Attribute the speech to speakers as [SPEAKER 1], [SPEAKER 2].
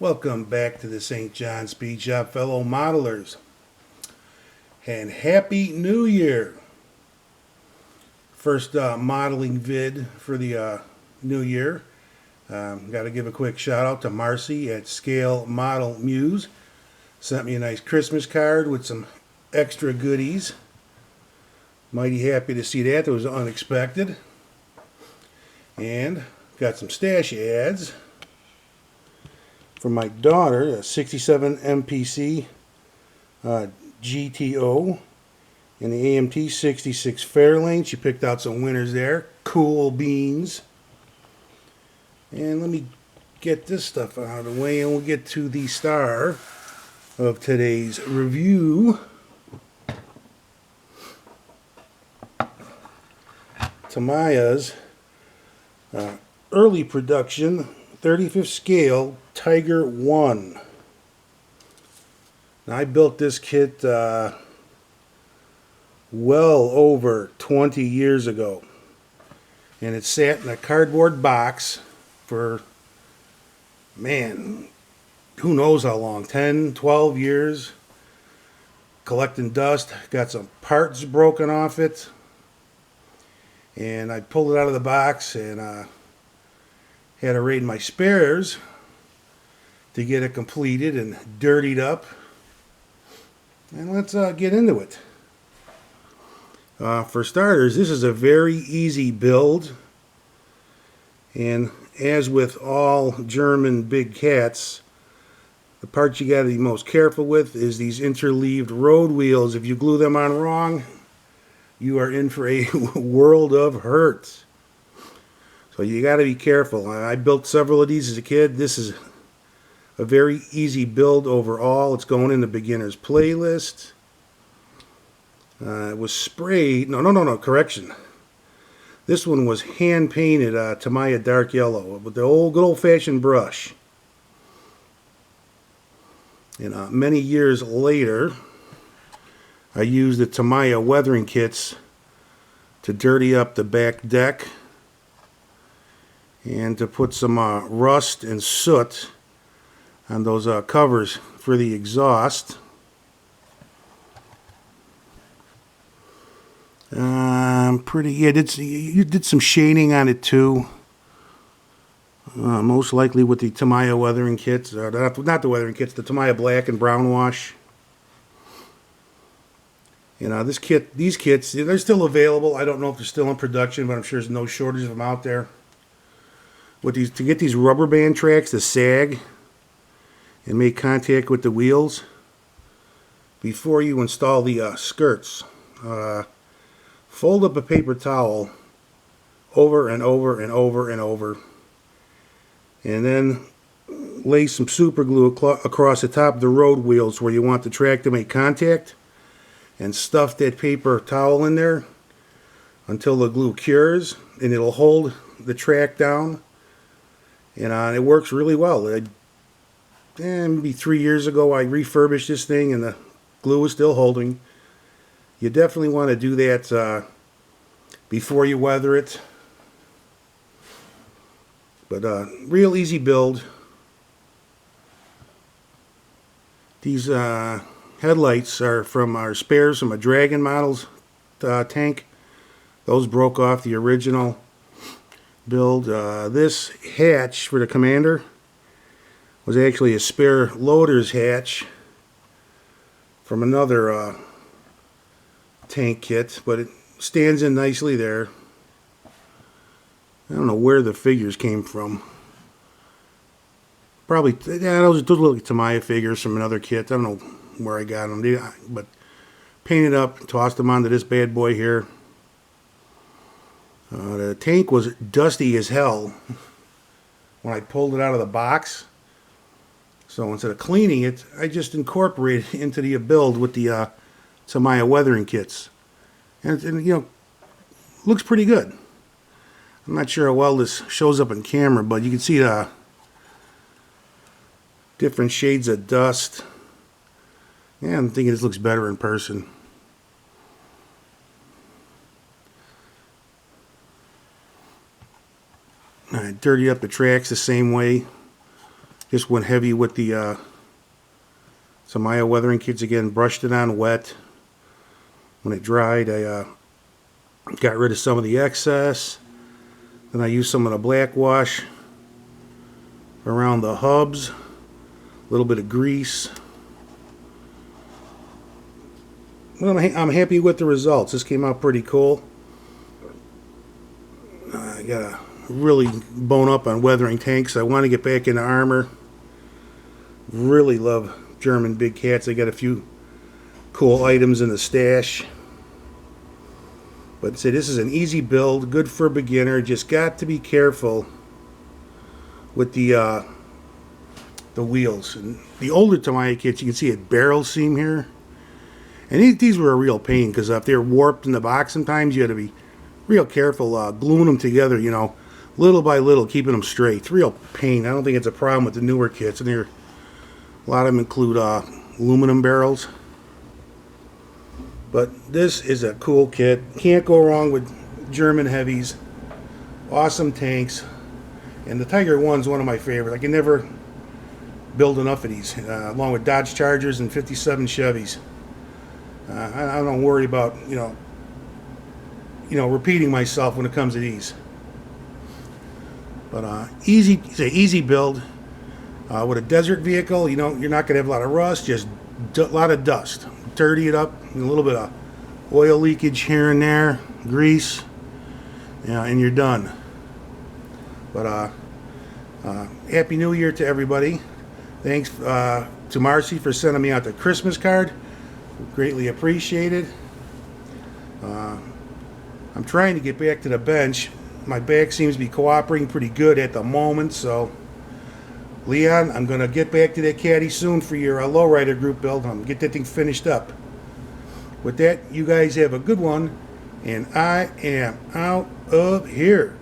[SPEAKER 1] Welcome back to the St. John Speed Shop, fellow modelers, and Happy New Year! First modeling vid for the new year. Got to give a quick shout out to Marcie at Scale Model Muse. Sent me a nice Christmas card with some extra goodies. Mighty happy to see that. That was unexpected. And got some stash ads from my daughter, a 67 MPC GTO in the AMT 66 Fairlane. She picked out some winners there. Cool beans. And let me get this stuff out of the way and we'll get to the star of today's review. Tamiya's early production 35th scale Tiger 1. Now, I built this kit well over 20 years ago, and it sat in a cardboard box for, man, who knows how long, 10, 12 years, collecting dust. Got some parts broken off it, and I pulled it out of the box and had to raid my spares to get it completed and dirtied up. And let's get into it. For starters, this is a very easy build. And as with all German big cats, the part you got to be most careful with is these interleaved road wheels. If you glue them on wrong, you are in for a world of hurt. So you got to be careful. I built several of these as a kid. This is a very easy build overall. It's going in the beginner's playlist. It was sprayed. No, correction. This one was hand painted Tamiya dark yellow with the good old-fashioned brush. And many years later, I used the Tamiya weathering kits to dirty up the back deck and to put some rust and soot on those covers for the exhaust. You did some shading on it too. Most likely with the Tamiya weathering kits, not the weathering kits, the Tamiya black and brown wash. You know, these kits, they're still available. I don't know if they're still in production, but I'm sure there's no shortage of them out there. To get these rubber band tracks to sag and make contact with the wheels before you install the skirts, fold up a paper towel over and over and over and over, and then lay some super glue across the top of the road wheels where you want the track to make contact, and stuff that paper towel in there until the glue cures, and it'll hold the track down. And it works really well. Maybe 3 years ago I refurbished this thing and the glue is still holding. You definitely want to do that before you weather it. But real easy build. These headlights are from our spares from a Dragon Models tank. Those broke off the original build. This hatch for the Commander was actually a spare loader's hatch from another tank kit, but it stands in nicely there. I don't know where the figures came from. Probably, yeah, those look like Tamiya figures from another kit. I don't know where I got them, but painted up, tossed them onto this bad boy here. The tank was dusty as hell when I pulled it out of the box. So instead of cleaning it, I just incorporated it into the build with the Tamiya weathering kits. And you know, looks pretty good. I'm not sure how well this shows up on camera, but you can see the different shades of dust. Yeah, I'm thinking this looks better in person. I dirty up the tracks the same way. Just went heavy with the Tamiya weathering kits again. Brushed it on wet. When it dried, I got rid of some of the excess. Then I used some of the black wash around the hubs. A little bit of grease. Well, I'm happy with the results. This came out pretty cool. I gotta really bone up on weathering tanks. I want to get back into armor. Really love German big cats. I got a few cool items in the stash. But say this is an easy build, good for a beginner. Just got to be careful with the wheels. And the older Tamiya kits, you can see a barrel seam here. And these were a real pain because if they're warped in the box, sometimes you had to be real careful gluing them together, you know, little by little, keeping them straight. It's real pain. I don't think it's a problem with the newer kits. And a lot of them include aluminum barrels. But this is a cool kit. Can't go wrong with German heavies. Awesome tanks. And the Tiger 1's one of my favorites. I can never build enough of these, along with Dodge Chargers and 57 Chevys. I don't worry about, you know, repeating myself when it comes to these. But it's an easy build. With a desert vehicle, you know, you're not going to have a lot of rust, just a lot of dust. Dirty it up, and a little bit of oil leakage here and there, grease, and you're done. But Happy New Year to everybody. Thanks to Marcie for sending me out the Christmas card. Greatly appreciated. I'm trying to get back to the bench. My back seems to be cooperating pretty good at the moment, so Leon, I'm going to get back to that caddy soon for your lowrider group build. I'm going to get that thing finished up. With that, you guys have a good one, and I am out of here.